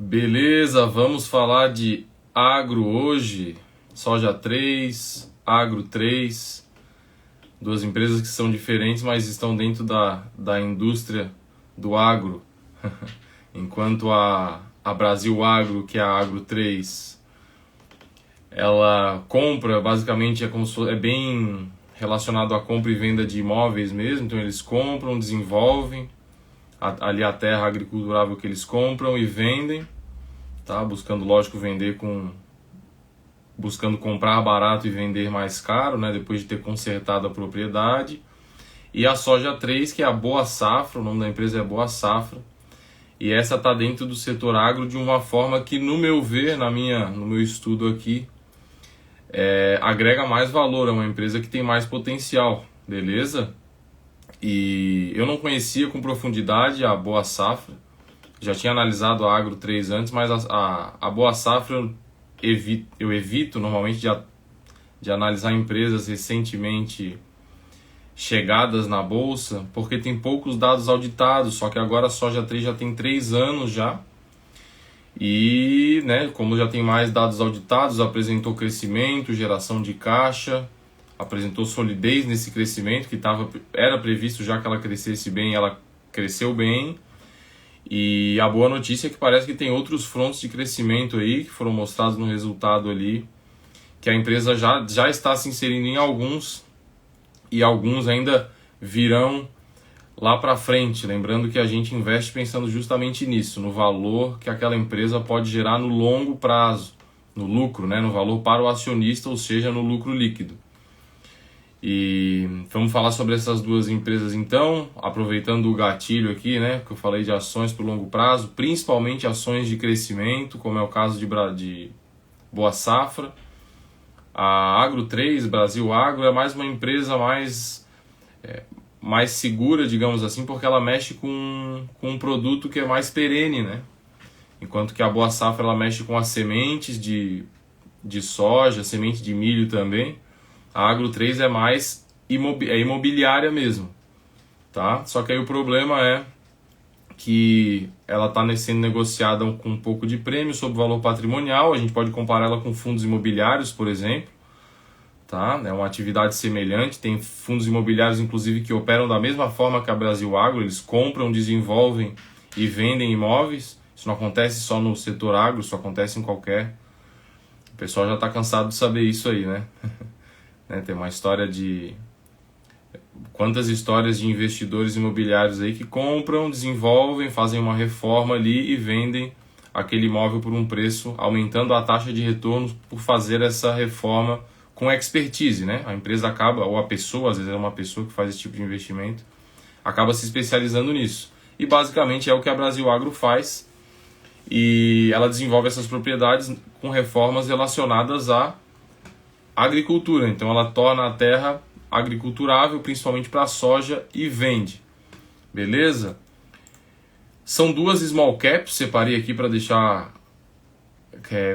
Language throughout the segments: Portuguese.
Beleza, vamos falar de agro hoje. Soja 3, Agro 3, duas empresas que são diferentes, mas estão dentro da indústria do agro. Enquanto a Brasil Agro, que é a Agro 3, ela compra, basicamente é bem relacionado à compra e venda de imóveis mesmo. Então eles compram, desenvolvem ali a terra agriculturável que eles compram e vendem, tá? Buscando, lógico, buscando comprar barato e vender mais caro, né? Depois de ter consertado a propriedade. E a Soja 3, que é a Boa Safra, o nome da empresa é Boa Safra, e essa está dentro do setor agro de uma forma que, no meu ver, no meu estudo aqui, agrega mais valor, é uma empresa que tem mais potencial, beleza? E eu não conhecia com profundidade a Boa Safra, já tinha analisado a Agro 3 antes, mas a Boa Safra eu evito normalmente de analisar empresas recentemente chegadas na bolsa, porque tem poucos dados auditados, só que agora a Soja 3 já tem 3 anos já, e né, como já tem mais dados auditados, apresentou crescimento, geração de caixa, apresentou solidez nesse crescimento, que era previsto já que ela crescesse bem, ela cresceu bem. E a boa notícia é que parece que tem outros fronts de crescimento aí, que foram mostrados no resultado ali, que a empresa já está se inserindo em alguns, e alguns ainda virão lá para frente. Lembrando que a gente investe pensando justamente nisso, no valor que aquela empresa pode gerar no longo prazo, no lucro, né? No valor para o acionista, ou seja, no lucro líquido. E vamos falar sobre essas duas empresas então, aproveitando o gatilho aqui, né, que eu falei de ações para o longo prazo, principalmente ações de crescimento, como é o caso de Boa Safra. A Agro 3, Brasil Agro, é mais uma empresa mais segura, digamos assim, porque ela mexe com um produto que é mais perene, né? Enquanto que a Boa Safra ela mexe com as sementes de soja, semente de milho também. A Agro 3 é mais imobiliária mesmo, tá? Só que aí o problema é que ela está sendo negociada com um pouco de prêmio sobre valor patrimonial. A gente pode comparar ela com fundos imobiliários, por exemplo, tá? É uma atividade semelhante. Tem fundos imobiliários, inclusive, que operam da mesma forma que a Brasil Agro. Eles compram, desenvolvem e vendem imóveis. Isso não acontece só no setor agro, isso acontece em qualquer. O pessoal já está cansado de saber isso aí, né? Tem uma história quantas histórias de investidores imobiliários aí que compram, desenvolvem, fazem uma reforma ali e vendem aquele imóvel por um preço, aumentando a taxa de retorno por fazer essa reforma com expertise, né? A empresa acaba, ou a pessoa, às vezes é uma pessoa que faz esse tipo de investimento, acaba se especializando nisso. E basicamente é o que a Brasil Agro faz, e ela desenvolve essas propriedades com reformas relacionadas à agricultura. Então ela torna a terra agriculturável, principalmente para a soja, e vende. Beleza? São duas small caps, separei aqui para deixar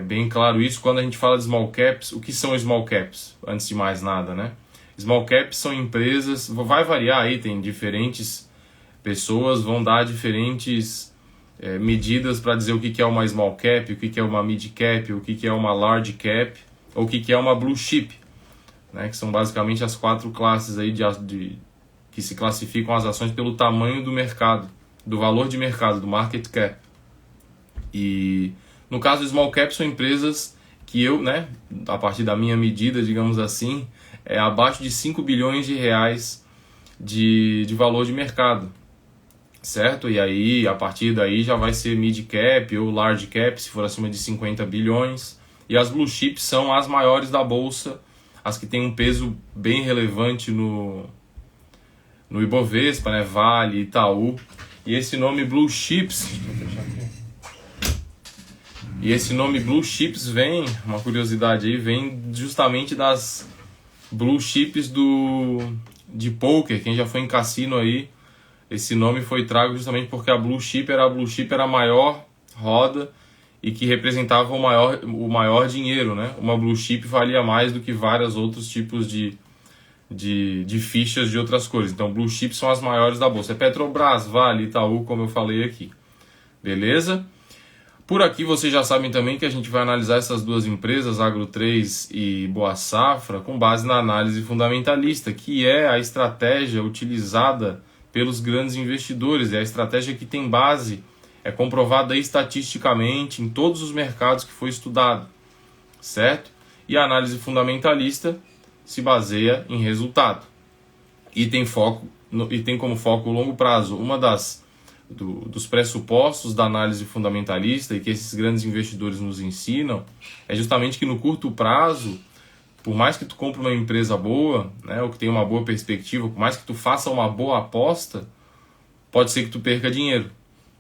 bem claro isso. Quando a gente fala de small caps, o que são small caps? Antes de mais nada, né? Small caps são empresas, vai variar aí, tem diferentes pessoas, vão dar diferentes medidas para dizer o que é uma small cap, o que é uma mid cap, o que é uma large cap, ou o que é uma blue chip, né, que são basicamente as 4 classes aí que se classificam as ações pelo tamanho do mercado, do valor de mercado, do market cap. E no caso do small cap são empresas que eu, né, a partir da minha medida, digamos assim, abaixo de 5 bilhões de reais de valor de mercado, certo? E aí, a partir daí já vai ser mid cap ou large cap, se for acima de 50 bilhões. E as blue chips são as maiores da bolsa, as que têm um peso bem relevante no Ibovespa, né? Vale, Itaú. E esse nome blue chips, vem, uma curiosidade aí, vem justamente das blue chips de poker. Quem já foi em cassino aí, esse nome foi trago justamente porque a blue chip era a maior roda e que representava o maior dinheiro, né? Uma blue chip valia mais do que vários outros tipos de fichas de outras cores. Então, blue chips são as maiores da bolsa. É Petrobras, Vale, Itaú, como eu falei aqui. Beleza? Por aqui vocês já sabem também que a gente vai analisar essas duas empresas, Agro 3 e Boa Safra, com base na análise fundamentalista, que é a estratégia utilizada pelos grandes investidores, é a estratégia que tem base, é comprovada estatisticamente em todos os mercados que foi estudado, certo? E a análise fundamentalista se baseia em resultado e tem como foco o longo prazo. Uma dos pressupostos da análise fundamentalista e que esses grandes investidores nos ensinam é justamente que no curto prazo, por mais que tu compre uma empresa boa, né, ou que tenha uma boa perspectiva, por mais que tu faça uma boa aposta, pode ser que tu perca dinheiro,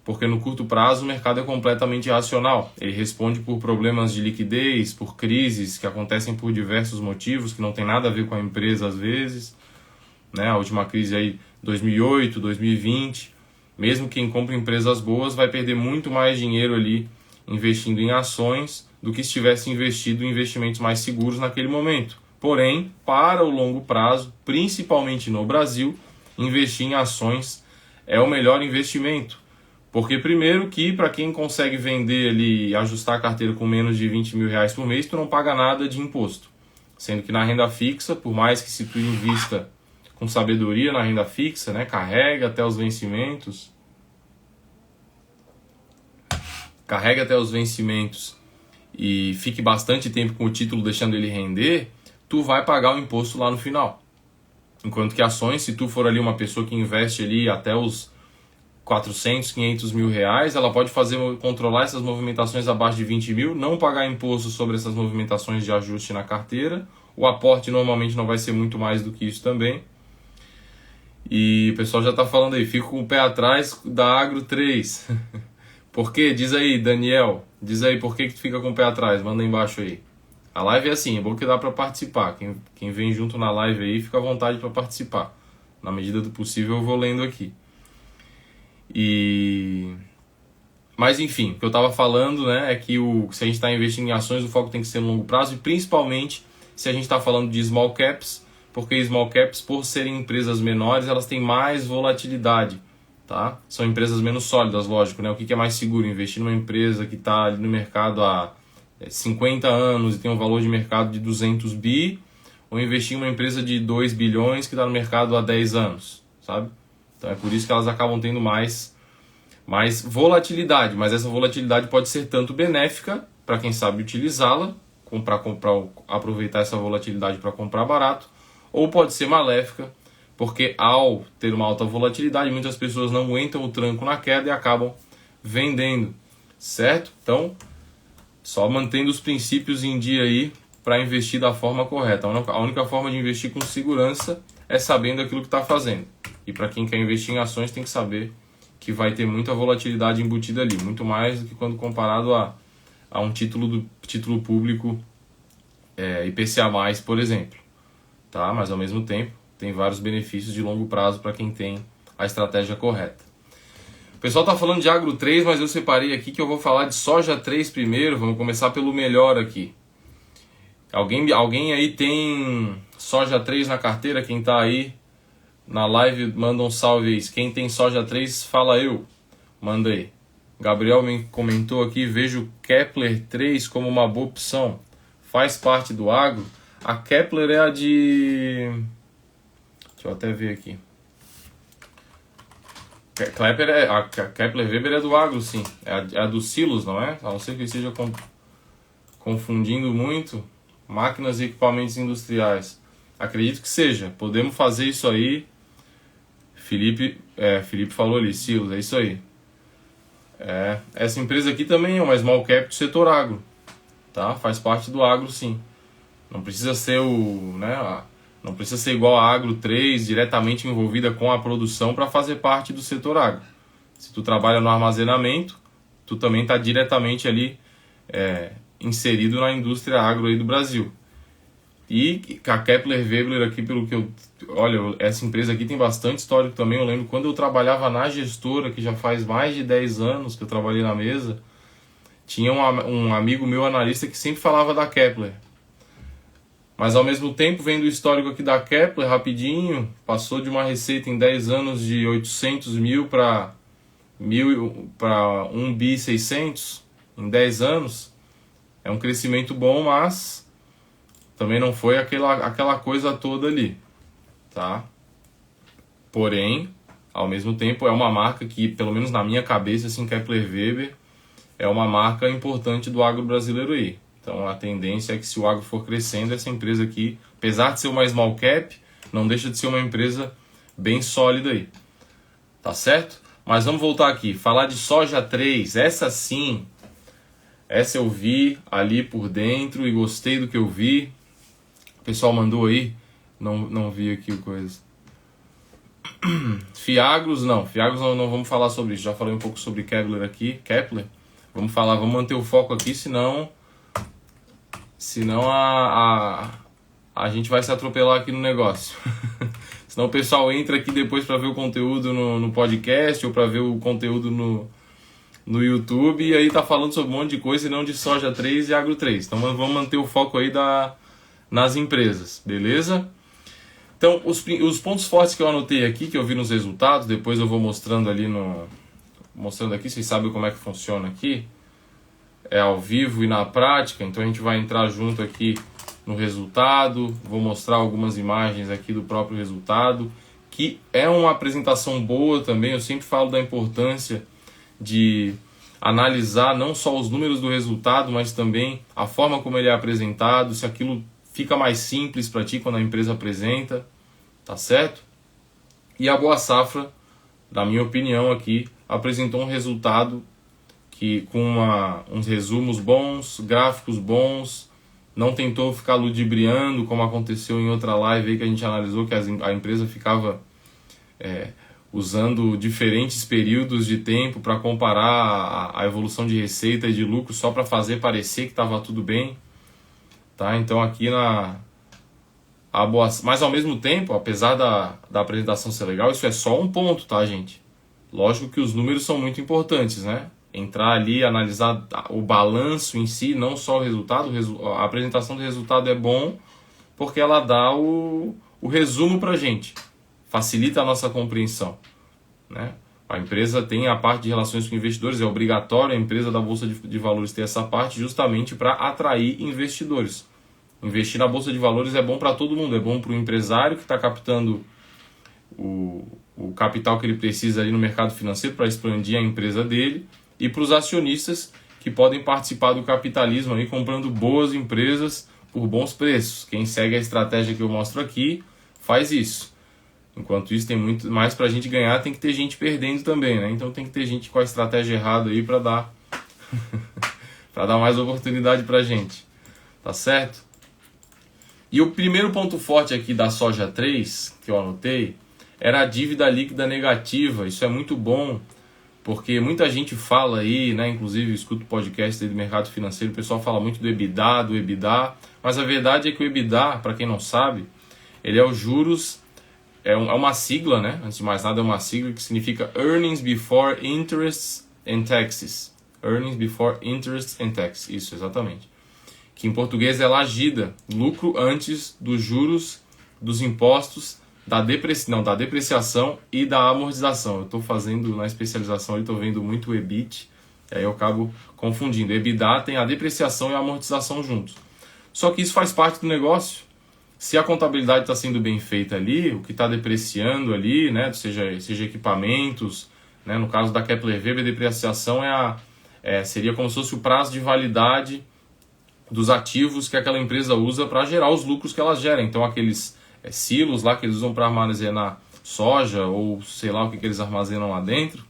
porque no curto prazo o mercado é completamente irracional. Ele responde por problemas de liquidez, por crises que acontecem por diversos motivos, que não tem nada a ver com a empresa às vezes, né? A última crise aí, 2008, 2020, mesmo quem compra empresas boas vai perder muito mais dinheiro ali investindo em ações do que se tivesse investido em investimentos mais seguros naquele momento. Porém, para o longo prazo, principalmente no Brasil, investir em ações é o melhor investimento. Porque primeiro que para quem consegue vender ali e ajustar a carteira com menos de 20 mil reais por mês, tu não paga nada de imposto. Sendo que na renda fixa, por mais que se tu invista com sabedoria na renda fixa, né, carrega até os vencimentos e fique bastante tempo com o título deixando ele render, tu vai pagar o imposto lá no final. Enquanto que ações, se tu for ali uma pessoa que investe ali até os 400, 500 mil reais, ela pode controlar essas movimentações abaixo de 20 mil, não pagar imposto sobre essas movimentações de ajuste na carteira. O aporte normalmente não vai ser muito mais do que isso também. E o pessoal já está falando aí, fico com o pé atrás da Agro 3. Por quê? Diz aí, Daniel. Diz aí por que tu fica com o pé atrás. Manda aí embaixo aí. A live é assim, é bom que dá para participar. Quem vem junto na live aí, fica à vontade para participar. Na medida do possível eu vou lendo aqui. Mas enfim, o que eu estava falando, né, é que se a gente está investindo em ações, o foco tem que ser no longo prazo. E principalmente se a gente está falando de small caps, porque small caps, por serem empresas menores, elas têm mais volatilidade, tá? São empresas menos sólidas, lógico, né? O que é mais seguro? Investir numa empresa que está ali no mercado há 50 anos e tem um valor de mercado de 200 bi, ou investir em uma empresa de 2 bilhões que está no mercado há 10 anos, sabe? Então é por isso que elas acabam tendo mais volatilidade, mas essa volatilidade pode ser tanto benéfica para quem sabe utilizá-la, para aproveitar essa volatilidade para comprar barato, ou pode ser maléfica, porque ao ter uma alta volatilidade, muitas pessoas não aguentam o tranco na queda e acabam vendendo, certo? Então, só mantendo os princípios em dia aí para investir da forma correta. A única forma de investir com segurança é sabendo aquilo que está fazendo. E para quem quer investir em ações tem que saber que vai ter muita volatilidade embutida ali, muito mais do que quando comparado a um título público IPCA+, por exemplo. Tá? Mas ao mesmo tempo tem vários benefícios de longo prazo para quem tem a estratégia correta. O pessoal está falando de Agro 3, mas eu separei aqui que eu vou falar de Soja 3 primeiro. Vamos começar pelo melhor aqui. Alguém aí tem Soja 3 na carteira? Quem está aí na live, manda um salve aí. Quem tem Soja 3, fala eu. Manda aí. Gabriel me comentou aqui, vejo Kepler 3 como uma boa opção. Faz parte do agro. A Kepler é a de... Deixa eu até ver aqui. A Kepler Weber é do agro, sim. É a do Silos, não é? A não ser que eu esteja confundindo muito. Máquinas e equipamentos industriais. Acredito que seja. Podemos fazer isso aí. Felipe falou ali, Silos, é isso aí. Essa empresa aqui também é uma small cap do setor agro. Tá? Faz parte do agro, sim. Não precisa ser não precisa ser igual a Agro 3, diretamente envolvida com a produção para fazer parte do setor agro. Se tu trabalha no armazenamento, tu também está diretamente ali inserido na indústria agro aí do Brasil. E a Kepler Weber aqui, pelo que olha, essa empresa aqui tem bastante histórico também. Eu lembro quando eu trabalhava na gestora, que já faz mais de 10 anos que eu trabalhei na mesa, tinha um amigo meu analista que sempre falava da Kepler. Mas ao mesmo tempo, vendo o histórico aqui da Kepler, rapidinho, passou de uma receita em 10 anos de 800 mil para 1 bi 600, em 10 anos, é um crescimento bom, mas também não foi aquela coisa toda ali, tá? Porém, ao mesmo tempo, é uma marca que, pelo menos na minha cabeça, assim, Kepler Weber é uma marca importante do agro brasileiro aí. Então, a tendência é que se o agro for crescendo, essa empresa aqui, apesar de ser uma small cap, não deixa de ser uma empresa bem sólida aí. Tá certo? Mas vamos voltar aqui. Falar de soja 3. Essa sim, essa eu vi ali por dentro e gostei do que eu vi. O pessoal mandou aí. Não vi aqui o coisa. Fiagros não vamos falar sobre isso. Já falei um pouco sobre Kepler aqui. Vamos manter o foco aqui, senão a gente vai se atropelar aqui no negócio. Senão o pessoal entra aqui depois para ver o conteúdo no podcast ou para ver o conteúdo no YouTube e aí tá falando sobre um monte de coisa e não de soja 3 e agro 3. Então vamos manter o foco aí nas empresas, beleza? Então os pontos fortes que eu anotei aqui, que eu vi nos resultados, depois eu vou mostrando ali mostrando aqui, vocês sabem como é que funciona aqui. É ao vivo e na prática, então a gente vai entrar junto aqui no resultado, vou mostrar algumas imagens aqui do próprio resultado, que é uma apresentação boa também. Eu sempre falo da importância de analisar não só os números do resultado, mas também a forma como ele é apresentado, se aquilo fica mais simples para ti quando a empresa apresenta, tá certo? E a Boa Safra, na minha opinião aqui, apresentou um resultado que com uns resumos bons, gráficos bons, não tentou ficar ludibriando, como aconteceu em outra live aí que a gente analisou, que a empresa ficava usando diferentes períodos de tempo para comparar a evolução de receita e de lucro só para fazer parecer que estava tudo bem. Tá? Então aqui mas ao mesmo tempo, apesar da apresentação ser legal, isso é só um ponto, tá, gente? Lógico que os números são muito importantes, né? Entrar ali, analisar o balanço em si, não só o resultado. A apresentação do resultado é bom porque ela dá o resumo para a gente, facilita a nossa compreensão, né? A empresa tem a parte de relações com investidores, é obrigatório a empresa da Bolsa de Valores ter essa parte justamente para atrair investidores. Investir na Bolsa de Valores é bom para todo mundo, é bom para o empresário que está captando o capital que ele precisa ali no mercado financeiro para expandir a empresa dele, e para os acionistas que podem participar do capitalismo aí, comprando boas empresas por bons preços. Quem segue a estratégia que eu mostro aqui faz isso. Enquanto isso, tem muito mais para a gente ganhar, tem que ter gente perdendo também, né? Então tem que ter gente com a estratégia errada aí para dar para dar mais oportunidade para a gente, tá certo? E o primeiro ponto forte aqui da soja 3 que eu anotei era a dívida líquida negativa. Isso é muito bom, porque muita gente fala aí, né, inclusive eu escuto podcast aí do mercado financeiro, o pessoal fala muito do EBITDA, mas a verdade é que o EBITDA, para quem não sabe, ele é os juros, é uma sigla, né, antes de mais nada é uma sigla que significa Earnings Before Interest and Taxes. Earnings Before Interest and Taxes, isso, exatamente. Que em português é LAGIDA, lucro antes dos juros, dos impostos, da depreciação e da amortização. Eu estou fazendo na especialização, eu estou vendo muito o EBIT, aí eu acabo confundindo. EBITDA tem a depreciação e a amortização juntos. Só que isso faz parte do negócio. Se a contabilidade está sendo bem feita ali, o que está depreciando ali, né, seja equipamentos, né, no caso da Kepler Weber, a depreciação seria como se fosse o prazo de validade dos ativos que aquela empresa usa para gerar os lucros que ela gera. Então aqueles silos lá que eles usam para armazenar soja ou sei lá o que eles armazenam lá dentro,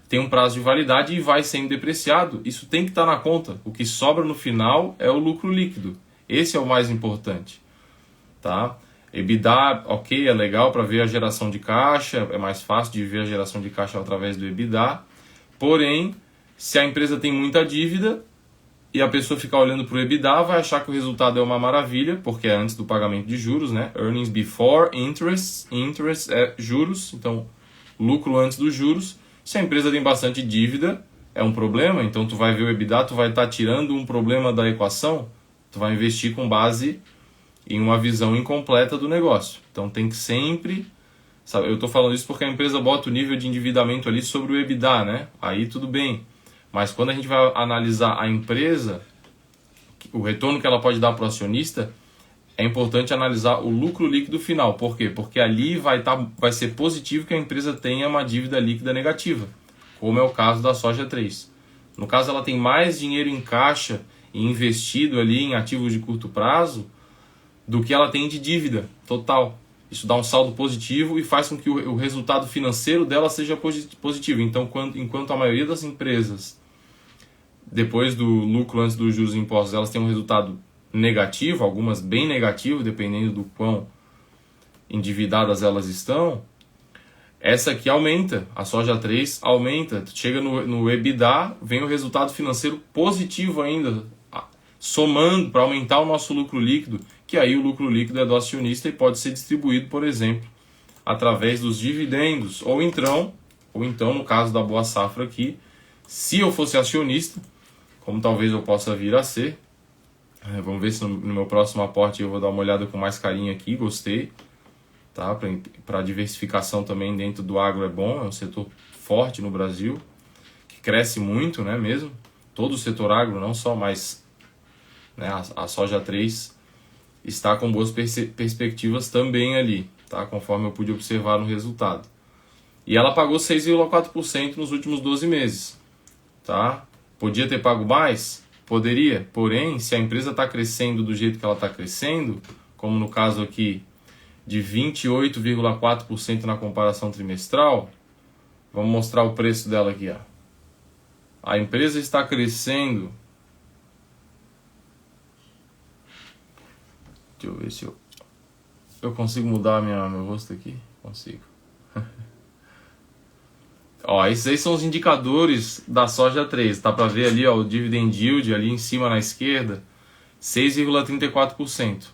tem um prazo de validade e vai sendo depreciado. Isso tem que estar na conta. O que sobra no final é o lucro líquido. Esse é o mais importante, tá? EBITDA, ok, é legal para ver a geração de caixa, é mais fácil de ver a geração de caixa através do EBITDA. Porém, se a empresa tem muita dívida e a pessoa ficar olhando para o EBITDA, vai achar que o resultado é uma maravilha, porque é antes do pagamento de juros, né? Earnings before interest, interest é juros, então lucro antes dos juros. Se a empresa tem bastante dívida, é um problema, então tu vai ver o EBITDA, tu vai estar tirando um problema da equação, tu vai investir com base em uma visão incompleta do negócio. Então tem que sempre, sabe, eu estou falando isso porque a empresa bota o nível de endividamento ali sobre o EBITDA, né? Aí tudo bem. Mas quando a gente vai analisar a empresa, o retorno que ela pode dar para o acionista, é importante analisar o lucro líquido final. Por quê? Porque ali vai ser positivo que a empresa tenha uma dívida líquida negativa, como é o caso da Soja 3. No caso, ela tem mais dinheiro em caixa e investido ali em ativos de curto prazo do que ela tem de dívida total. Isso dá um saldo positivo e faz com que o resultado financeiro dela seja positivo. Então, enquanto a maioria das empresas, depois do lucro antes dos juros e impostos, elas têm um resultado negativo, algumas bem negativo, dependendo do quão endividadas elas estão, essa aqui aumenta, a Soja 3 aumenta, chega no EBITDA, vem o resultado financeiro positivo ainda, somando para aumentar o nosso lucro líquido, que aí o lucro líquido é do acionista e pode ser distribuído, por exemplo, através dos dividendos, ou então no caso da Boa Safra aqui, se eu fosse acionista, como talvez eu possa vir a ser, vamos ver se no meu próximo aporte eu vou dar uma olhada com mais carinho aqui, gostei, tá? Para diversificação também dentro do agro é bom, é um setor forte no Brasil, que cresce muito, né, mesmo, todo o setor agro, não só, mas né, a Soja 3 está com boas perspectivas também ali, tá? Conforme eu pude observar no resultado. E ela pagou 6,4% nos últimos 12 meses. Tá? Podia ter pago mais? Poderia. Porém, se a empresa está crescendo do jeito que ela está crescendo, como no caso aqui de 28,4% na comparação trimestral, vamos mostrar o preço dela aqui. Ó. A empresa está crescendo. Deixa eu ver se eu consigo mudar meu rosto aqui. Consigo. Ó, esses aí são os indicadores da Soja 3. Tá para ver ali, ó, o dividend yield ali em cima na esquerda, 6,34%.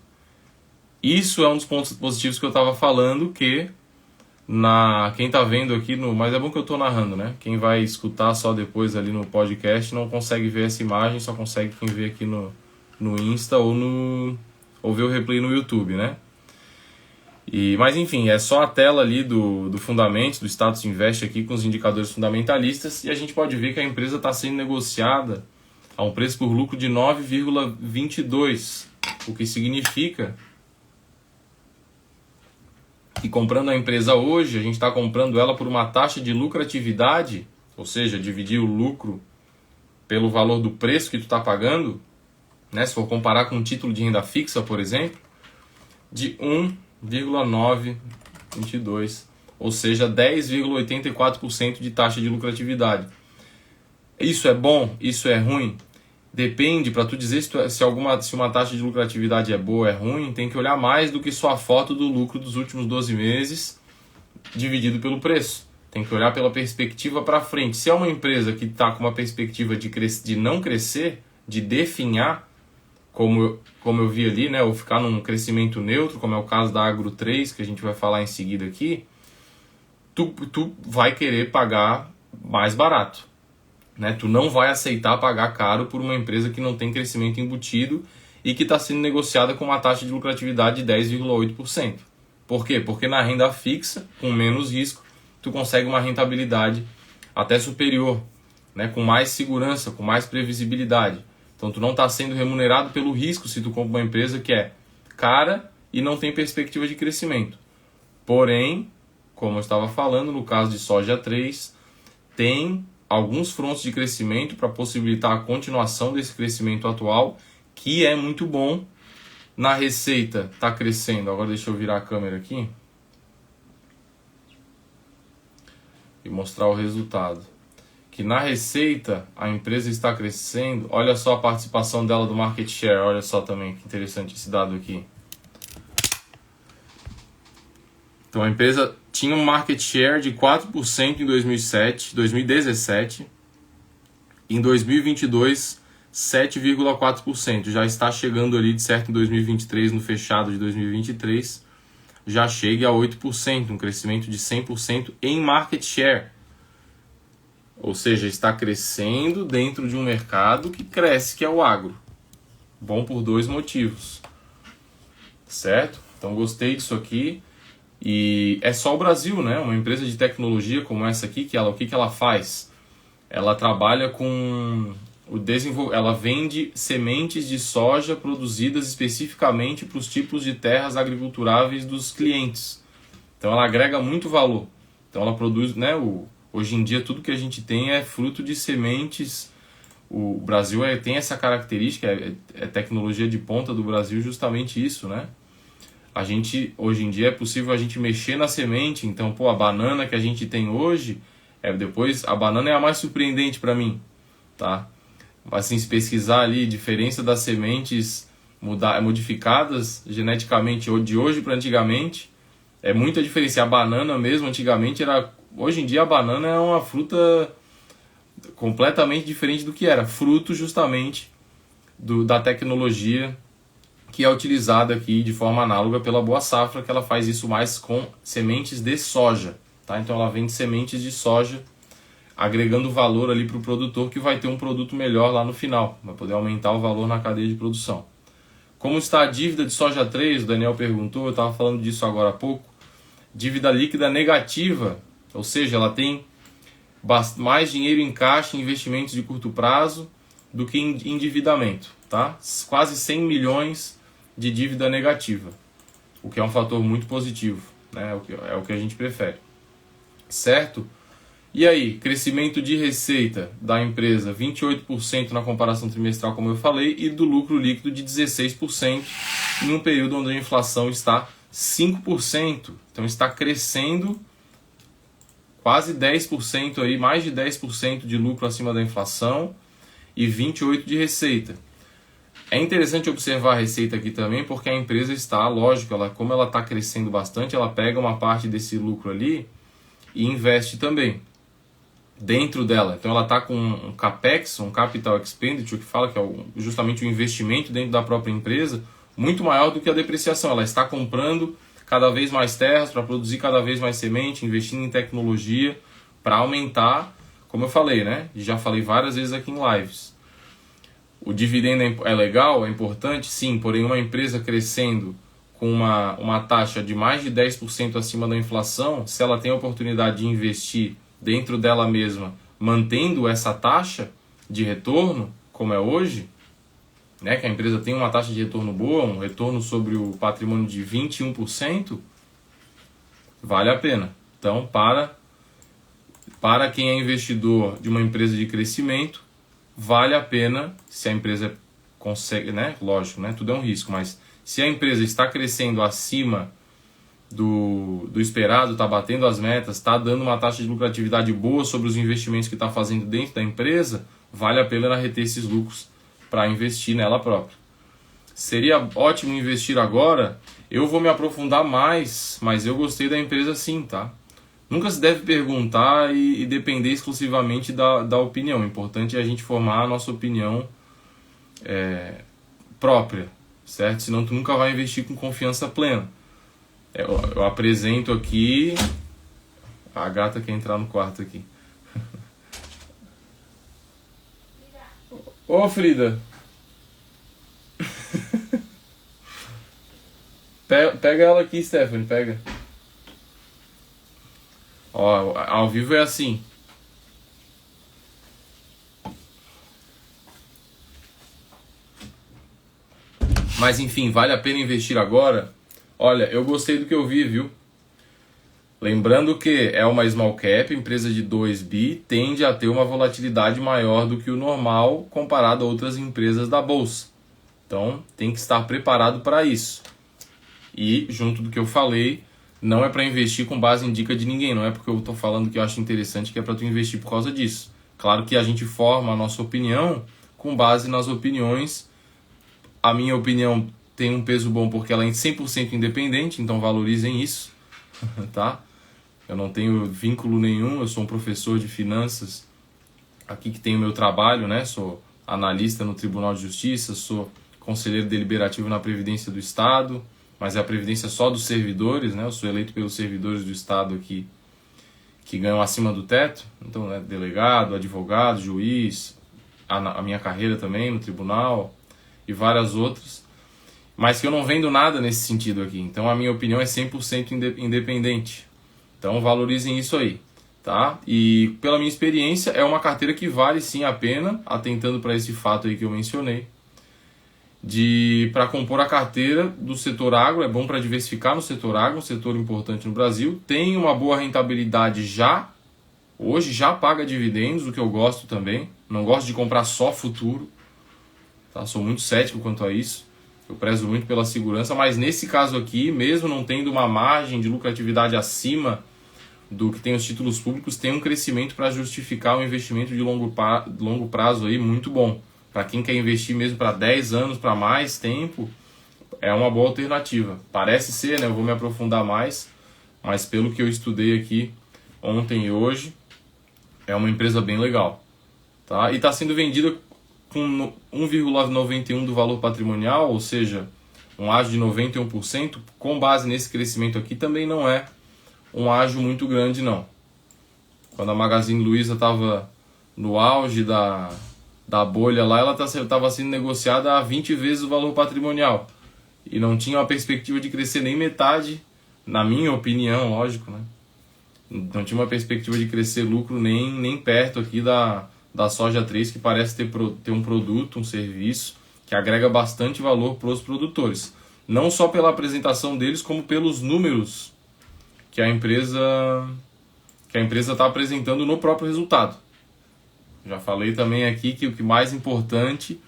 Isso é um dos pontos positivos que eu estava falando, que quem tá vendo aqui mas é bom que eu tô narrando, né? Quem vai escutar só depois ali no podcast não consegue ver essa imagem, só consegue quem vê aqui no Insta ou ver o replay no YouTube, né? Mas enfim, é só a tela ali do Fundamentos, do Status Invest aqui com os indicadores fundamentalistas, e a gente pode ver que a empresa está sendo negociada a um preço por lucro de 9,22, o que significa que comprando a empresa hoje, a gente está comprando ela por uma taxa de lucratividade, ou seja, dividir o lucro pelo valor do preço que tu está pagando, né, se for comparar com um título de renda fixa, por exemplo, de 1,922, ou seja, 10,84% de taxa de lucratividade. Isso é bom? Isso é ruim? Depende, para tu dizer se uma taxa de lucratividade é boa ou é ruim, tem que olhar mais do que só a foto do lucro dos últimos 12 meses dividido pelo preço. Tem que olhar pela perspectiva para frente. Se é uma empresa que está com uma perspectiva de não crescer, de definhar, como eu vi ali, né, ou ficar num crescimento neutro, como é o caso da Agro 3, que a gente vai falar em seguida aqui, tu vai querer pagar mais barato. Né? Tu não vai aceitar pagar caro por uma empresa que não tem crescimento embutido e que está sendo negociada com uma taxa de lucratividade de 10,8%. Por quê? Porque na renda fixa, com menos risco, tu consegue uma rentabilidade até superior, né? Com mais segurança, com mais previsibilidade. Então tu não está sendo remunerado pelo risco se tu compra uma empresa que é cara e não tem perspectiva de crescimento. Porém, como eu estava falando, no caso de Soja 3, tem alguns frontes de crescimento para possibilitar a continuação desse crescimento atual, que é muito bom. Na receita está crescendo. Agora deixa eu virar a câmera aqui e mostrar o resultado. Que na receita a empresa está crescendo. Olha só a participação dela do market share. Olha só também que interessante esse dado aqui. Então a empresa tinha um market share de 4% em 2017. Em 2022, 7,4%. Já está chegando ali, de certo, em 2023, no fechado de 2023, já chega a 8%, um crescimento de 100% em market share. Ou seja, está crescendo dentro de um mercado que cresce, que é o agro. Bom por dois motivos. Certo? Então gostei disso aqui. E é só o Brasil, né? Uma empresa de tecnologia como essa aqui, o que ela faz? ela trabalha com ela vende sementes de soja produzidas especificamente para os tipos de terras agriculturáveis dos clientes. Então ela agrega muito valor. Então ela produz, né, hoje em dia tudo que a gente tem é fruto de sementes. O Brasil tem essa característica, é tecnologia de ponta do Brasil, justamente isso, né? Hoje em dia é possível a gente mexer na semente. Então, a banana que a gente tem hoje, depois a banana é a mais surpreendente para mim, tá? Assim, se pesquisar ali diferença das sementes modificadas geneticamente de hoje para antigamente, é muita diferença. A banana mesmo antigamente hoje em dia a banana é uma fruta completamente diferente do que era, fruto justamente da tecnologia que é utilizada aqui de forma análoga pela Boa Safra, que ela faz isso mais com sementes de soja, tá? Então ela vende sementes de soja, agregando valor ali para o produtor, que vai ter um produto melhor lá no final, vai poder aumentar o valor na cadeia de produção. Como está a dívida de soja 3? O Daniel perguntou, eu estava falando disso agora há pouco. Dívida líquida negativa, ou seja, ela tem mais dinheiro em caixa e investimentos de curto prazo do que endividamento, tá? Quase 100 milhões de dívida negativa, o que é um fator muito positivo, né? É o que a gente prefere, certo? E aí, crescimento de receita da empresa 28% na comparação trimestral, como eu falei, e do lucro líquido de 16% em um período onde a inflação está 5%. Então está crescendo quase 10% aí, mais de 10% de lucro acima da inflação e 28% de receita. É interessante observar a receita aqui também, porque a empresa está, lógico, como ela está crescendo bastante, ela pega uma parte desse lucro ali e investe também dentro dela. Então ela está com um CAPEX, um Capital Expenditure, que fala que é justamente o investimento dentro da própria empresa, muito maior do que a depreciação. Ela está comprando cada vez mais terras para produzir cada vez mais semente, investindo em tecnologia para aumentar, como eu falei, né? Já falei várias vezes aqui em lives. O dividendo é legal, é importante? Sim, porém uma empresa crescendo com uma taxa de mais de 10% acima da inflação, se ela tem a oportunidade de investir dentro dela mesma, mantendo essa taxa de retorno, como é hoje, né, que a empresa tem uma taxa de retorno boa, um retorno sobre o patrimônio de 21%, vale a pena. Então, para quem é investidor de uma empresa de crescimento, vale a pena, se a empresa consegue, né, lógico, né, tudo é um risco, mas se a empresa está crescendo acima do esperado, está batendo as metas, está dando uma taxa de lucratividade boa sobre os investimentos que está fazendo dentro da empresa, vale a pena reter esses lucros para investir nela própria. Seria ótimo investir agora? Eu vou me aprofundar mais, mas eu gostei da empresa sim, tá? Nunca se deve perguntar e depender exclusivamente da opinião. O importante é a gente formar a nossa opinião própria, certo? Senão tu nunca vai investir com confiança plena. Eu apresento aqui... A gata quer entrar no quarto aqui. Ô, Frida. Pega ela aqui, Stephanie, pega. Ó, ao vivo é assim. Mas enfim, vale a pena investir agora? Olha, eu gostei do que eu vi, viu? Lembrando que é uma small cap, empresa de 2 bi, tende a ter uma volatilidade maior do que o normal comparado a outras empresas da bolsa. Então, tem que estar preparado para isso. E, junto do que eu falei, não é para investir com base em dica de ninguém, não é porque eu estou falando que eu acho interessante que é para tu investir por causa disso. Claro que a gente forma a nossa opinião com base nas opiniões. A minha opinião tem um peso bom porque ela é 100% independente, então valorizem isso, tá? Eu não tenho vínculo nenhum, eu sou um professor de finanças aqui que tem o meu trabalho, né? Sou analista no Tribunal de Justiça, sou conselheiro deliberativo na Previdência do Estado, mas é a Previdência só dos servidores, né? Eu sou eleito pelos servidores do Estado aqui que ganham acima do teto, então, né, delegado, advogado, juiz, a minha carreira também no tribunal e várias outras, mas que eu não vendo nada nesse sentido aqui, então a minha opinião é 100% independente. Então valorizem isso aí. tá? E pela minha experiência é uma carteira que vale sim a pena, atentando para esse fato aí que eu mencionei, para compor a carteira do setor agro. É bom para diversificar no setor agro, um setor importante no Brasil, tem uma boa rentabilidade hoje já paga dividendos, o que eu gosto também. Não gosto de comprar só futuro, tá? Sou muito cético quanto a isso. Eu prezo muito pela segurança, mas nesse caso aqui, mesmo não tendo uma margem de lucratividade acima do que tem os títulos públicos, tem um crescimento para justificar um investimento de longo prazo aí muito bom. Para quem quer investir mesmo para 10 anos, para mais tempo, é uma boa alternativa. Parece ser, né? Eu vou me aprofundar mais, mas pelo que eu estudei aqui ontem e hoje, é uma empresa bem legal, tá? E está sendo vendida com 1,91 do valor patrimonial, ou seja, um ágio de 91%. Com base nesse crescimento aqui, também não é um ágio muito grande, não. Quando a Magazine Luiza estava no auge da bolha lá, ela estava sendo negociada a 20 vezes o valor patrimonial e não tinha uma perspectiva de crescer nem metade, na minha opinião, lógico, né? Não tinha uma perspectiva de crescer lucro nem perto aqui da Soja 3, que parece ter um produto, um serviço que agrega bastante valor para os produtores. Não só pela apresentação deles, como pelos números que a empresa está apresentando no próprio resultado. Já falei também aqui que o que mais importante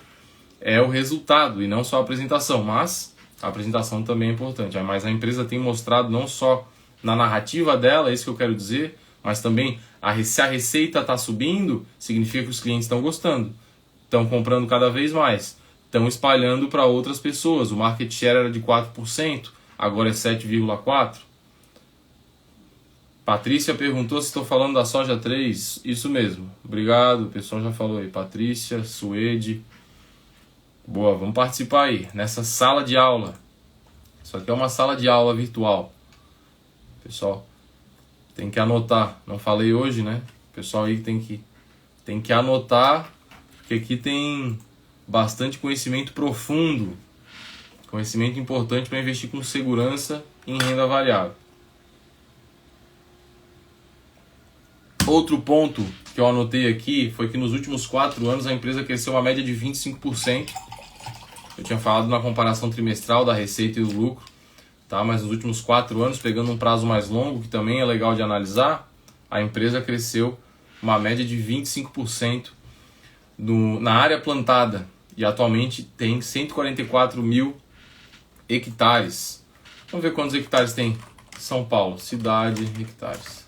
é o resultado e não só a apresentação, mas a apresentação também é importante. Mas a empresa tem mostrado não só na narrativa dela, é isso que eu quero dizer, mas também se a receita está subindo, significa que os clientes estão gostando, estão comprando cada vez mais, estão espalhando para outras pessoas. O market share era de 4%, agora é 7,4%. Patrícia perguntou se estou falando da Soja 3. Isso mesmo. Obrigado, o pessoal já falou aí. Patrícia, Suede. Boa, vamos participar aí nessa sala de aula. Isso aqui é uma sala de aula virtual. Pessoal, tem que anotar. Não falei hoje, né? Pessoal aí tem que anotar, porque aqui tem bastante conhecimento profundo. Conhecimento importante para investir com segurança em renda variável. Outro ponto que eu anotei aqui foi que nos últimos 4 anos a empresa cresceu uma média de 25%. Eu tinha falado na comparação trimestral da receita e do lucro, tá? Mas nos últimos 4 anos, pegando um prazo mais longo, que também é legal de analisar, a empresa cresceu uma média de 25% na área plantada e atualmente tem 144 mil hectares. Vamos ver quantos hectares tem São Paulo, cidade, hectares.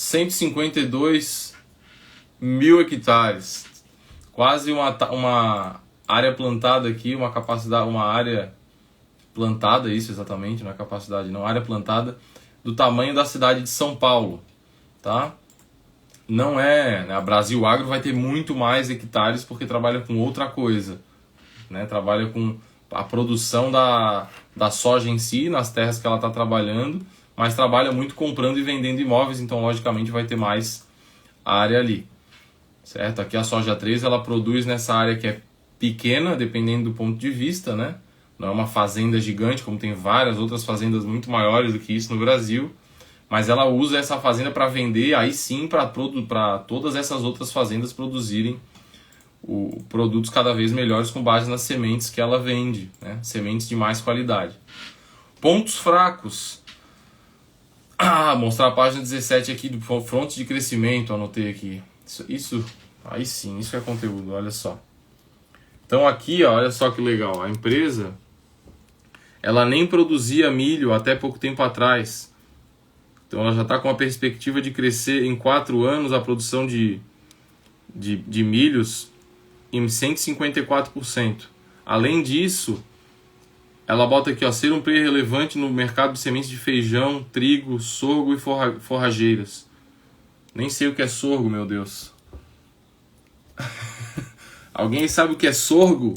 152 mil hectares, quase uma área plantada aqui, uma área plantada, isso exatamente, não é capacidade não, área plantada do tamanho da cidade de São Paulo, tá? Não é, né? A Brasil Agro vai ter muito mais hectares porque trabalha com outra coisa, né? Trabalha com a produção da soja em si, nas terras que ela está trabalhando, mas trabalha muito comprando e vendendo imóveis, então logicamente vai ter mais área ali, certo? Aqui a Soja 3 ela produz nessa área que é pequena, dependendo do ponto de vista, né? Não é uma fazenda gigante, como tem várias outras fazendas muito maiores do que isso no Brasil, mas ela usa essa fazenda para vender, aí sim para todas essas outras fazendas produzirem produtos cada vez melhores com base nas sementes que ela vende, né? Sementes de mais qualidade. Pontos fracos. Mostrar a página 17 aqui do fronte de crescimento, anotei aqui. Isso, aí sim, isso é conteúdo, olha só. Então aqui, ó, olha só que legal, a empresa, ela nem produzia milho até pouco tempo atrás. Então ela já está com a perspectiva de crescer em 4 anos a produção de milhos em 154%. Além disso, ela bota aqui, ó, ser um player relevante no mercado de sementes de feijão, trigo, sorgo e forrageiras. Nem sei o que é sorgo, meu Deus. Alguém sabe o que é sorgo?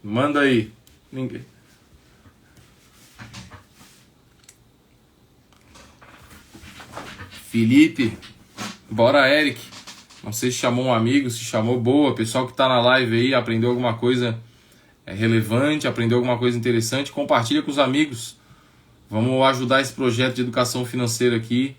Manda aí. Ninguém. Felipe. Bora, Eric. Não sei se chamou um amigo, se chamou, boa. Pessoal que tá na live aí, aprendeu alguma coisa relevante, aprendeu alguma coisa interessante, compartilha com os amigos. Vamos ajudar esse projeto de educação financeira aqui,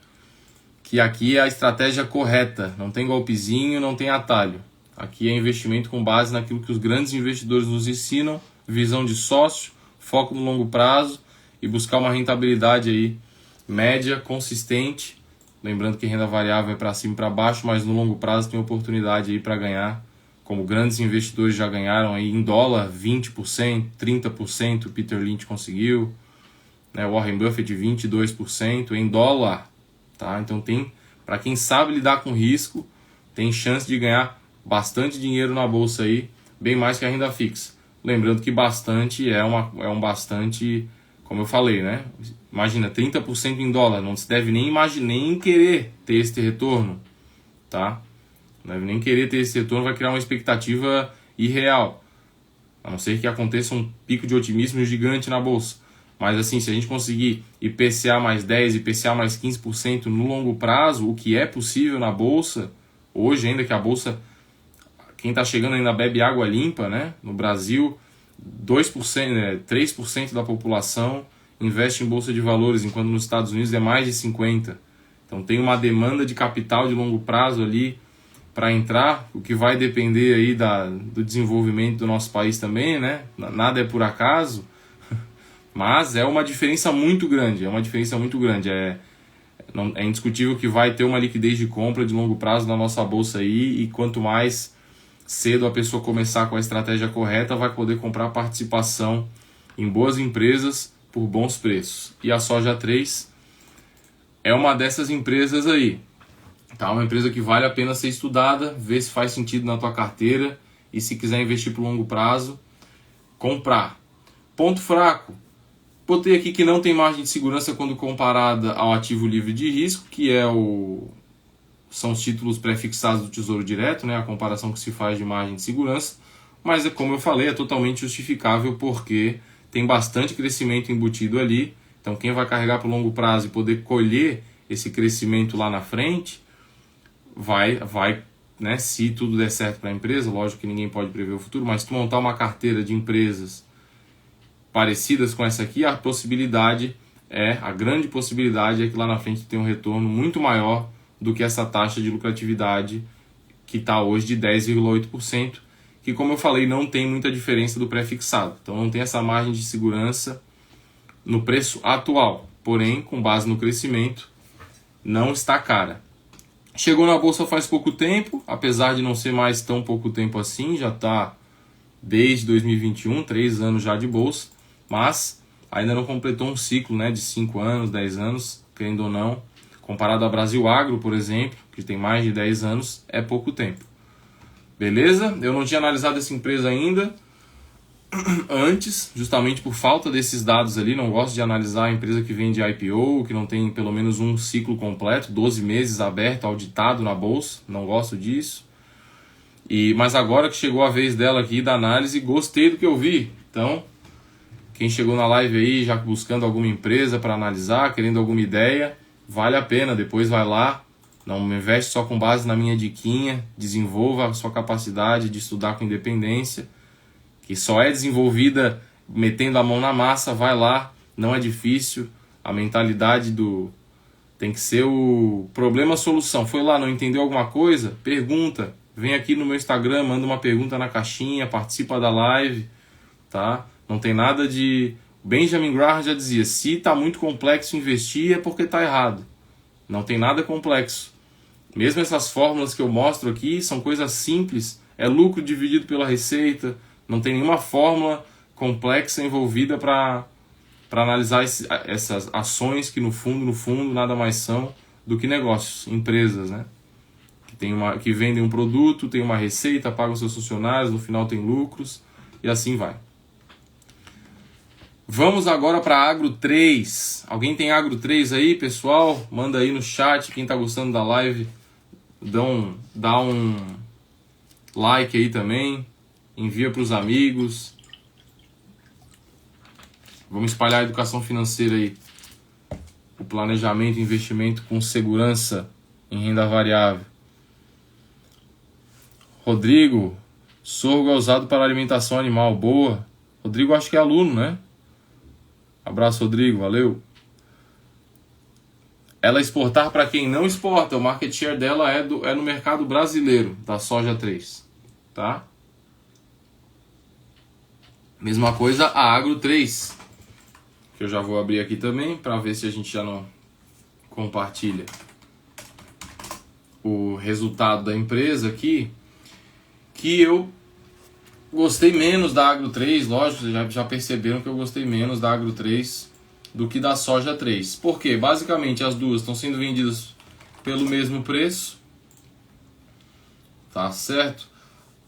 que aqui é a estratégia correta. Não tem golpezinho, não tem atalho. Aqui é investimento com base naquilo que os grandes investidores nos ensinam, visão de sócio, foco no longo prazo e buscar uma rentabilidade aí média, consistente. Lembrando que renda variável é para cima e para baixo, mas no longo prazo tem oportunidade aí para ganhar, como grandes investidores já ganharam aí em dólar 20%, 30%, o Peter Lynch conseguiu, né, Warren Buffett 22% em dólar, tá? Então tem, para quem sabe lidar com risco, tem chance de ganhar bastante dinheiro na bolsa aí, bem mais que a renda fixa. Lembrando que bastante é um bastante, como eu falei, né? Imagina, 30% em dólar, não se deve nem querer ter esse retorno, tá? Não deve nem querer ter esse retorno, vai criar uma expectativa irreal. A não ser que aconteça um pico de otimismo gigante na bolsa. Mas assim, se a gente conseguir IPCA mais 10%, IPCA mais 15% no longo prazo, o que é possível na bolsa, hoje ainda que a bolsa, quem está chegando ainda bebe água limpa, né? No Brasil, 2%, 3% da população investe em bolsa de valores, enquanto nos Estados Unidos é mais de 50%. Então tem uma demanda de capital de longo prazo ali para entrar, o que vai depender aí do desenvolvimento do nosso país também, né? Nada é por acaso, mas é uma diferença muito grande, é indiscutível que vai ter uma liquidez de compra de longo prazo na nossa bolsa aí, e quanto mais cedo a pessoa começar com a estratégia correta, vai poder comprar participação em boas empresas por bons preços. E a Soja 3 é uma dessas empresas aí. Tá? Uma empresa que vale a pena ser estudada, ver se faz sentido na tua carteira e se quiser investir por longo prazo, comprar. Ponto fraco. Botei aqui que não tem margem de segurança quando comparada ao ativo livre de risco, que são os títulos pré-fixados do Tesouro Direto, né? A comparação que se faz de margem de segurança. Mas, como eu falei, é totalmente justificável porque tem bastante crescimento embutido ali. Então, quem vai carregar para o longo prazo e poder colher esse crescimento lá na frente, vai, né, se tudo der certo para a empresa, lógico que ninguém pode prever o futuro, mas se tu montar uma carteira de empresas parecidas com essa aqui, a grande possibilidade é que lá na frente tenha um retorno muito maior do que essa taxa de lucratividade que está hoje de 10,8%, que, como eu falei, não tem muita diferença do pré-fixado. Então não tem essa margem de segurança no preço atual, porém, com base no crescimento, não está cara. Chegou na bolsa faz pouco tempo, apesar de não ser mais tão pouco tempo assim, já está desde 2021, 3 anos já de bolsa, mas ainda não completou um ciclo, né, de 5 anos, 10 anos, querendo ou não. Comparado a Brasil Agro, por exemplo, que tem mais de 10 anos, é pouco tempo. Beleza? Eu não tinha analisado essa empresa ainda antes, justamente por falta desses dados ali. Não gosto de analisar a empresa que vem de IPO, que não tem pelo menos um ciclo completo, 12 meses aberto, auditado na bolsa. Não gosto disso. Mas agora que chegou a vez dela aqui da análise, gostei do que eu vi. Então, quem chegou na live aí já buscando alguma empresa para analisar, querendo alguma ideia, vale a pena. Depois vai lá, não investe só com base na minha diquinha, desenvolva a sua capacidade de estudar com independência, que só é desenvolvida metendo a mão na massa. Vai lá, não é difícil. A mentalidade tem que ser o problema-solução. Foi lá, não entendeu alguma coisa? Pergunta. Vem aqui no meu Instagram, manda uma pergunta na caixinha, participa da live, tá? Não tem nada de... Benjamin Graham já dizia, se está muito complexo investir é porque está errado. Não tem nada complexo. Mesmo essas fórmulas que eu mostro aqui são coisas simples. É lucro dividido pela receita. Não tem nenhuma fórmula complexa envolvida para analisar essas ações que no fundo nada mais são do que negócios, empresas, né? Que vendem um produto, tem uma receita, pagam seus funcionários, no final tem lucros e assim vai. Vamos agora para Agro 3. Alguém tem Agro 3 aí, pessoal? Manda aí no chat. Quem está gostando da live, dá um like aí também. Envia para os amigos. Vamos espalhar a educação financeira aí. O planejamento e investimento com segurança em renda variável. Rodrigo, sorgo é usado para alimentação animal. Boa. Rodrigo acho que é aluno, né? Abraço, Rodrigo. Valeu. ela exportar para quem não exporta, o market share dela é no mercado brasileiro, da soja 3, tá? Mesma coisa a Agro 3, que eu já vou abrir aqui também, para ver se a gente já não compartilha o resultado da empresa aqui, que eu gostei menos da Agro 3, lógico, já perceberam que eu gostei menos da Agro 3 do que da soja 3. Por quê? Basicamente as duas estão sendo vendidas pelo mesmo preço, tá certo?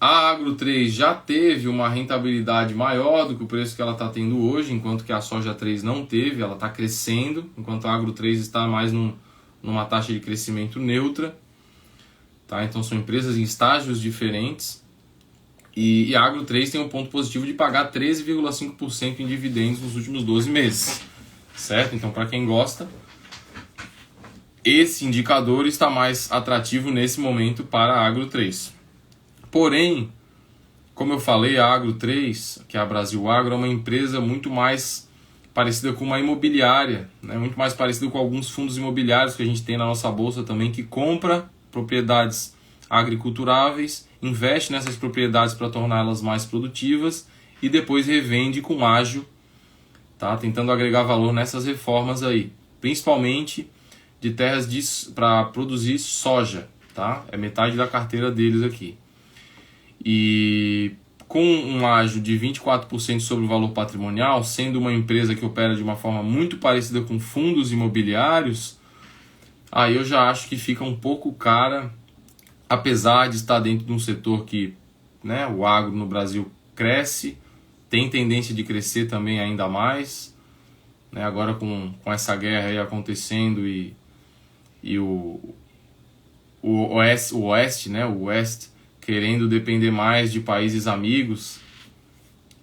A Agro 3 já teve uma rentabilidade maior do que o preço que ela está tendo hoje, enquanto que a soja 3 não teve, ela está crescendo, enquanto a Agro 3 está mais numa taxa de crescimento neutra. Tá? Então são empresas em estágios diferentes. E a Agro 3 tem um ponto positivo de pagar 13,5% em dividendos nos últimos 12 meses. Certo? Então, para quem gosta, esse indicador está mais atrativo nesse momento para a Agro 3. Porém, como eu falei, a Agro 3, que é a Brasil Agro, é uma empresa muito mais parecida com uma imobiliária, né? Muito mais parecida com alguns fundos imobiliários que a gente tem na nossa bolsa também, que compra propriedades agriculturáveis, investe nessas propriedades para torná-las mais produtivas e depois revende com ágio, tá? Tentando agregar valor nessas reformas aí, principalmente de terras para produzir soja, tá? É metade da carteira deles aqui. E com um ágio de 24% sobre o valor patrimonial, sendo uma empresa que opera de uma forma muito parecida com fundos imobiliários, aí eu já acho que fica um pouco cara, apesar de estar dentro de um setor que, né, o agro no Brasil cresce, tem tendência de crescer também ainda mais, né, agora com essa guerra aí acontecendo e o Oeste, né, o Oeste querendo depender mais de países amigos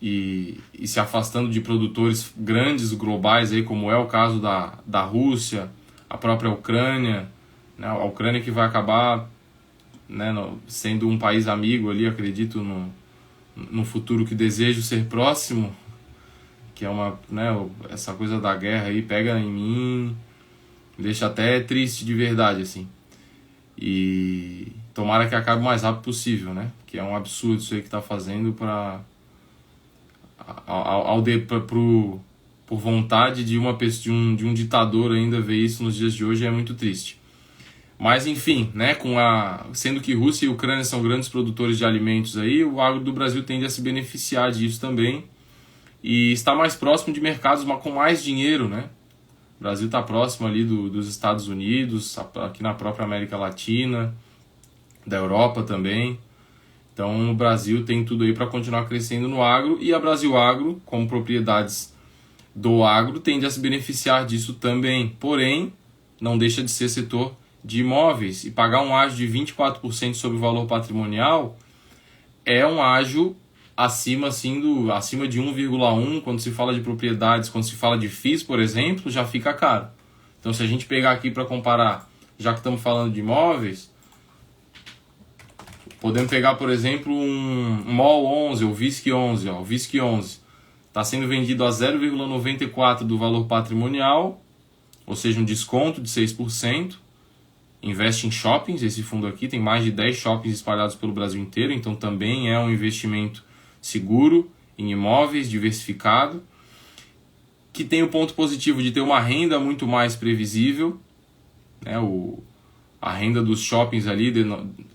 e se afastando de produtores grandes, globais, aí, como é o caso da Rússia, a própria Ucrânia, né, a Ucrânia que vai acabar, né, sendo um país amigo ali, acredito, no futuro que desejo ser próximo, que é essa coisa da guerra aí pega em mim, me deixa até triste de verdade, assim. E tomara que acabe o mais rápido possível, né? Que é um absurdo isso aí que está fazendo por vontade de um ditador ainda ver isso nos dias de hoje é muito triste. Mas enfim, né? Sendo que Rússia e Ucrânia são grandes produtores de alimentos aí, o agro do Brasil tende a se beneficiar disso também e está mais próximo de mercados com mais dinheiro, né? O Brasil está próximo ali dos Estados Unidos, aqui na própria América Latina, da Europa também. Então o Brasil tem tudo aí para continuar crescendo no agro, e a Brasil Agro, como propriedades do agro, tende a se beneficiar disso também. Porém, não deixa de ser setor de imóveis, e pagar um ágio de 24% sobre o valor patrimonial é um ágio acima de 1,1. Quando se fala de propriedades, quando se fala de FIIs, por exemplo, já fica caro. Então, se a gente pegar aqui para comparar, já que estamos falando de imóveis, podemos pegar, por exemplo, um MOL 11 ou VISC 11. O VISC 11 está sendo vendido a 0,94 do valor patrimonial, ou seja, um desconto de 6%. Investe em shoppings, esse fundo aqui tem mais de 10 shoppings espalhados pelo Brasil inteiro, então também é um investimento seguro em imóveis, diversificado, que tem o ponto positivo de ter uma renda muito mais previsível, né? A renda dos shoppings ali,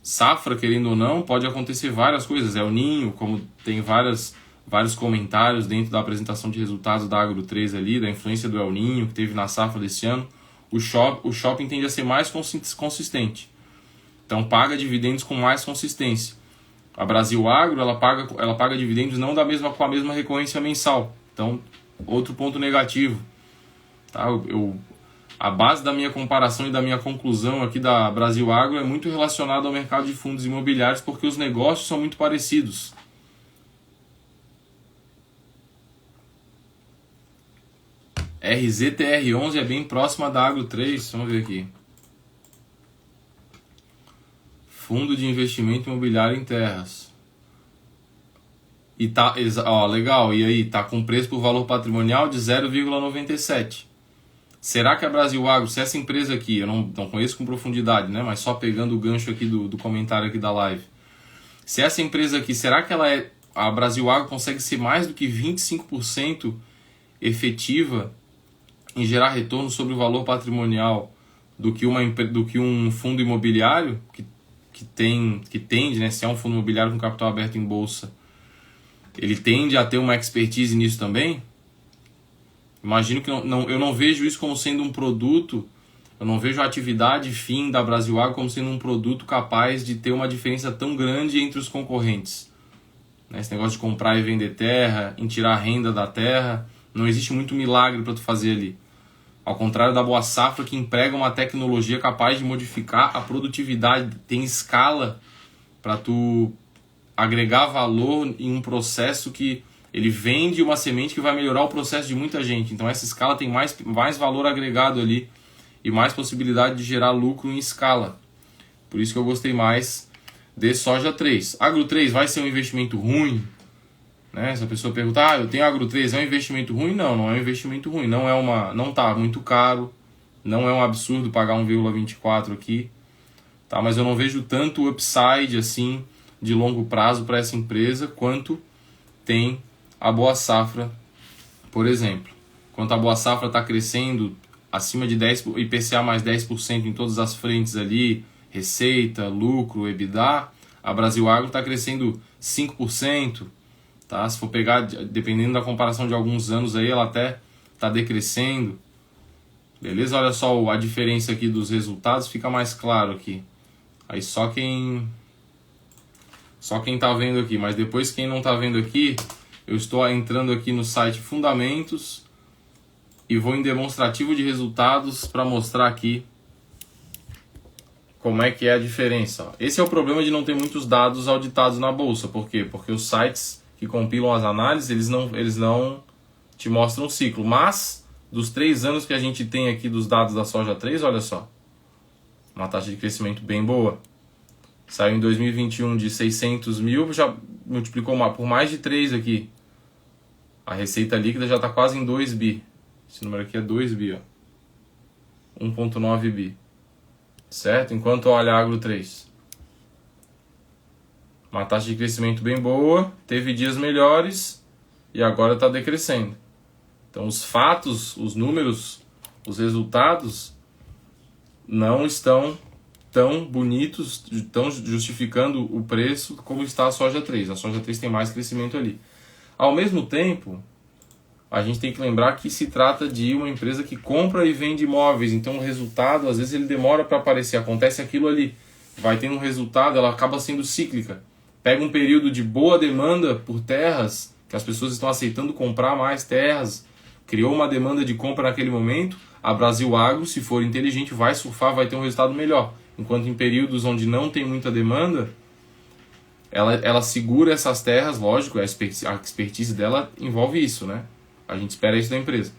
safra, querendo ou não, pode acontecer várias coisas. El Ninho, como tem vários comentários dentro da apresentação de resultados da Agro 3 ali, da influência do El Ninho que teve na safra desse ano. O shopping tende a ser mais consistente. Então paga dividendos com mais consistência. A Brasil Agro, ela paga dividendos não com a mesma recorrência mensal. Então, outro ponto negativo. Tá? A base da minha comparação e da minha conclusão aqui da Brasil Agro é muito relacionada ao mercado de fundos imobiliários, porque os negócios são muito parecidos. RZTR11 é bem próxima da Agro 3, vamos ver aqui. Fundo de investimento imobiliário em terras. E legal, e aí, tá com preço por valor patrimonial de 0,97. Será que a Brasil Agro, se essa empresa aqui, eu não conheço com profundidade, né? Mas só pegando o gancho aqui do comentário aqui da live. Se essa empresa aqui, será que a Brasil Agro consegue ser mais do que 25% efetiva em gerar retorno sobre o valor patrimonial do que um fundo imobiliário que tende, né? Se é um fundo imobiliário com capital aberto em bolsa, ele tende a ter uma expertise nisso também? Imagino que eu não vejo isso como sendo um produto, eu não vejo a atividade fim da Brasil Agro como sendo um produto capaz de ter uma diferença tão grande entre os concorrentes. Esse negócio de comprar e vender terra, em tirar a renda da terra, não existe muito milagre para tu fazer ali. Ao contrário da Boa Safra, que emprega uma tecnologia capaz de modificar a produtividade, tem escala para tu agregar valor em um processo que ele vende uma semente que vai melhorar o processo de muita gente. Então essa escala tem mais valor agregado ali e mais possibilidade de gerar lucro em escala. Por isso que eu gostei mais de Soja 3. Agro 3 vai ser um investimento ruim? Né? Se a pessoa perguntar, eu tenho Agro 3, é um investimento ruim? Não é um investimento ruim. Não está muito caro, não é um absurdo pagar 1,24 aqui, tá? Mas eu não vejo tanto upside assim de longo prazo para essa empresa quanto tem a Boa Safra, por exemplo. Enquanto a Boa Safra está crescendo acima de 10, IPCA mais 10% em todas as frentes ali, receita, lucro, EBITDA, a Brasil Agro está crescendo 5%. Tá? Se for pegar, dependendo da comparação de alguns anos, aí, ela até está decrescendo. Beleza? Olha só a diferença aqui dos resultados, fica mais claro aqui. Aí só quem está vendo aqui, mas depois quem não está vendo aqui, eu estou entrando aqui no site Fundamentos e vou em demonstrativo de resultados para mostrar aqui como é que é a diferença. Esse é o problema de não ter muitos dados auditados na bolsa. Por quê? Porque os sites que compilam as análises, eles não te mostram o ciclo. Mas, dos 3 anos que a gente tem aqui dos dados da Soja 3, olha só, uma taxa de crescimento bem boa. Saiu em 2021 de 600 mil, já multiplicou por mais de 3 aqui. A receita líquida já está quase em 2 bi. Esse número aqui é 2 bi, ó. 1,9 bi. Certo? Enquanto olha a Agro 3. Uma taxa de crescimento bem boa, teve dias melhores e agora está decrescendo. Então os fatos, os números, os resultados não estão tão bonitos, tão justificando o preço como está a Soja 3. A Soja 3 tem mais crescimento ali. Ao mesmo tempo, a gente tem que lembrar que se trata de uma empresa que compra e vende imóveis, então o resultado, às vezes, ele demora para aparecer, acontece aquilo ali, vai ter um resultado, ela acaba sendo cíclica. Pega um período de boa demanda por terras, que as pessoas estão aceitando comprar mais terras, criou uma demanda de compra naquele momento, a Brasil Agro, se for inteligente, vai surfar, vai ter um resultado melhor. Enquanto em períodos onde não tem muita demanda, ela segura essas terras, lógico, a expertise dela envolve isso, né? A gente espera isso da empresa.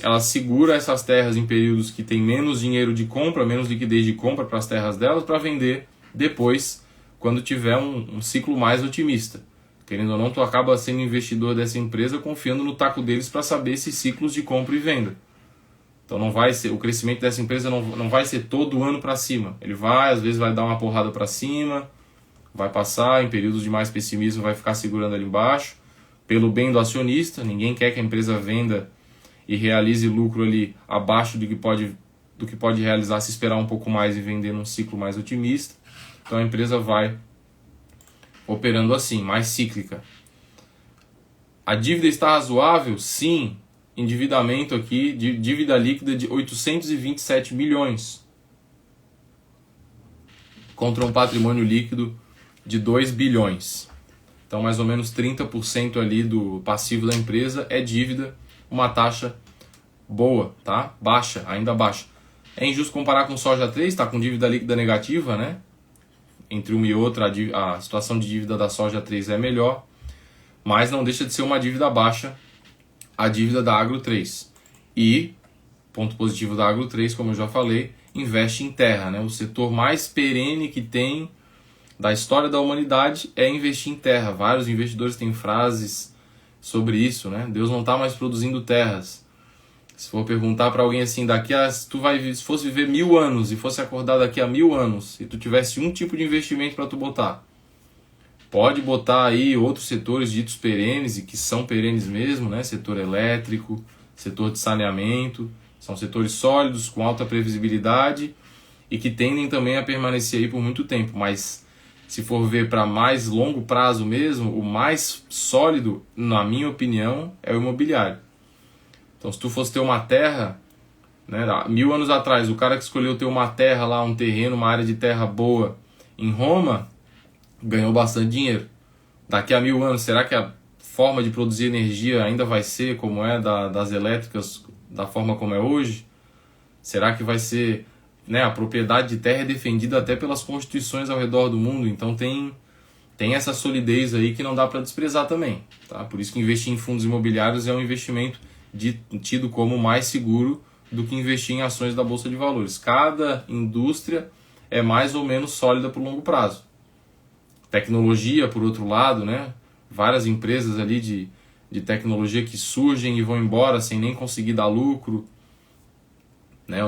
Ela segura essas terras em períodos que tem menos dinheiro de compra, menos liquidez de compra para as terras delas, para vender depois, quando tiver um ciclo mais otimista. Querendo ou não, tu acaba sendo investidor dessa empresa confiando no taco deles para saber esses ciclos de compra e venda. Então não vai ser, o crescimento dessa empresa não vai ser todo ano para cima. Ele vai, às vezes vai dar uma porrada para cima, vai passar, em períodos de mais pessimismo vai ficar segurando ali embaixo. Pelo bem do acionista, ninguém quer que a empresa venda e realize lucro ali abaixo do que pode realizar se esperar um pouco mais e vender num ciclo mais otimista. Então a empresa vai operando assim, mais cíclica. A dívida está razoável? Sim. Endividamento aqui, de dívida líquida de 827 milhões contra um patrimônio líquido de 2 bilhões. Então, mais ou menos 30% ali do passivo da empresa é dívida, uma taxa boa, tá? Baixa, ainda baixa. É injusto comparar com Soja 3, está com dívida líquida negativa, né? Entre uma e outra, a situação de dívida da Soja 3 é melhor, mas não deixa de ser uma dívida baixa a dívida da Agro 3. E, ponto positivo da Agro 3, como eu já falei, investe em terra, né? O setor mais perene que tem da história da humanidade é investir em terra. Vários investidores têm frases sobre isso, né? Deus não está mais produzindo terras. Se for perguntar para alguém assim, se fosse viver 1000 anos e fosse acordar daqui a 1000 anos e tu tivesse um tipo de investimento para tu botar, pode botar aí outros setores ditos perenes e que são perenes mesmo, né? Setor elétrico, setor de saneamento, são setores sólidos, com alta previsibilidade e que tendem também a permanecer aí por muito tempo, mas se for ver para mais longo prazo mesmo, o mais sólido, na minha opinião, é o imobiliário. Então, se tu fosse ter uma terra, né, 1000 anos atrás, o cara que escolheu ter uma terra lá, um terreno, uma área de terra boa em Roma, ganhou bastante dinheiro. Daqui a 1000 anos, será que a forma de produzir energia ainda vai ser como é das elétricas, da forma como é hoje? Será que vai ser... Né, a propriedade de terra é defendida até pelas constituições ao redor do mundo, então tem essa solidez aí que não dá para desprezar também, tá? Por isso que investir em fundos imobiliários é um investimento tido como mais seguro do que investir em ações da Bolsa de Valores. Cada indústria é mais ou menos sólida por longo prazo. Tecnologia, por outro lado, né? Várias empresas ali de tecnologia que surgem e vão embora sem nem conseguir dar lucro. Né?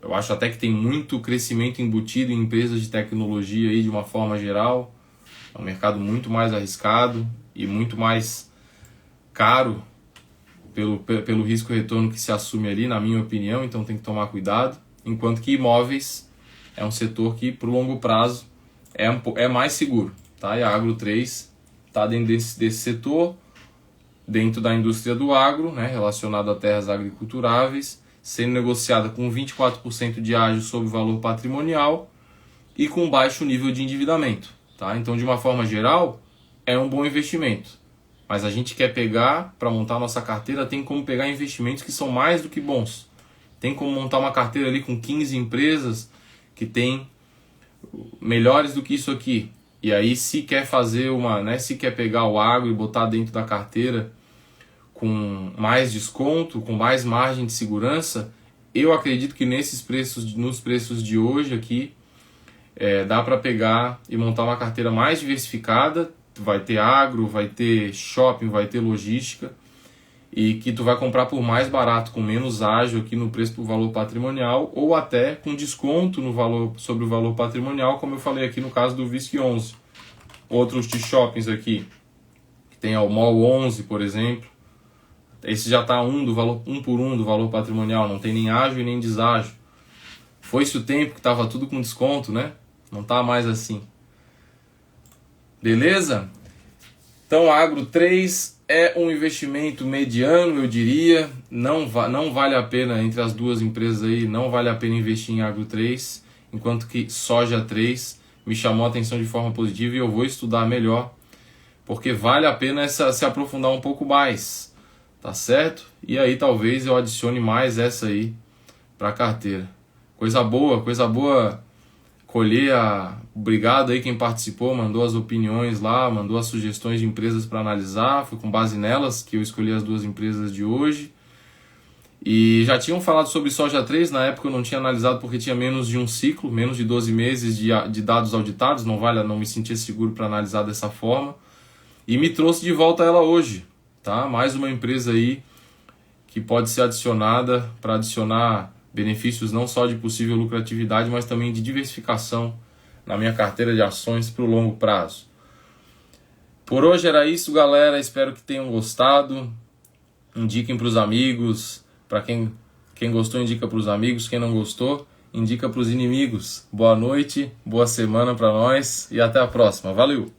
Eu acho até que tem muito crescimento embutido em empresas de tecnologia aí, de uma forma geral. É um mercado muito mais arriscado e muito mais caro pelo risco-retorno que se assume ali, na minha opinião, então tem que tomar cuidado. Enquanto que imóveis é um setor que, por longo prazo, é mais seguro. Tá? E a Agro 3 está dentro desse setor, dentro da indústria do agro, né, relacionado a terras agriculturáveis, sendo negociada com 24% de ágio sobre o valor patrimonial e com baixo nível de endividamento. Tá? Então, de uma forma geral, é um bom investimento. Mas a gente quer pegar, para montar a nossa carteira, tem como pegar investimentos que são mais do que bons. Tem como montar uma carteira ali com 15 empresas que tem melhores do que isso aqui. E aí, se quer fazer se quer pegar o agro e botar dentro da carteira com mais desconto, com mais margem de segurança, eu acredito que nos preços de hoje aqui, dá para pegar e montar uma carteira mais diversificada. Vai ter agro, vai ter shopping, vai ter logística, e que tu vai comprar por mais barato, com menos ágio aqui no preço do valor patrimonial, ou até com desconto no valor, sobre o valor patrimonial, como eu falei aqui no caso do VISC 11. Outros de shoppings aqui, que tem o Mall 11, por exemplo. Esse já está 1 por 1 do valor patrimonial, não tem nem ágio e nem deságio. Foi-se o tempo que estava tudo com desconto, né? Não está mais assim. Beleza? Então, a Agro 3 é um investimento mediano, eu diria. Não vale a pena, entre as duas empresas aí, não vale a pena investir em Agro 3, enquanto que Soja 3 me chamou a atenção de forma positiva e eu vou estudar melhor, porque vale a pena se aprofundar um pouco mais, tá certo? E aí talvez eu adicione mais essa aí para a carteira. Coisa boa colher Obrigado aí quem participou, mandou as opiniões lá, mandou as sugestões de empresas para analisar. Foi com base nelas que eu escolhi as duas empresas de hoje. E já tinham falado sobre Soja 3, na época eu não tinha analisado porque tinha menos de um ciclo, menos de 12 meses de dados auditados, não me sentia seguro para analisar dessa forma. E me trouxe de volta ela hoje, tá? Mais uma empresa aí que pode ser adicionada para adicionar benefícios não só de possível lucratividade, mas também de diversificação na minha carteira de ações para o longo prazo. Por hoje era isso, galera. Espero que tenham gostado. Indiquem para os amigos. Para quem gostou, indica para os amigos. Quem não gostou, indica para os inimigos. Boa noite, boa semana para nós e até a próxima. Valeu!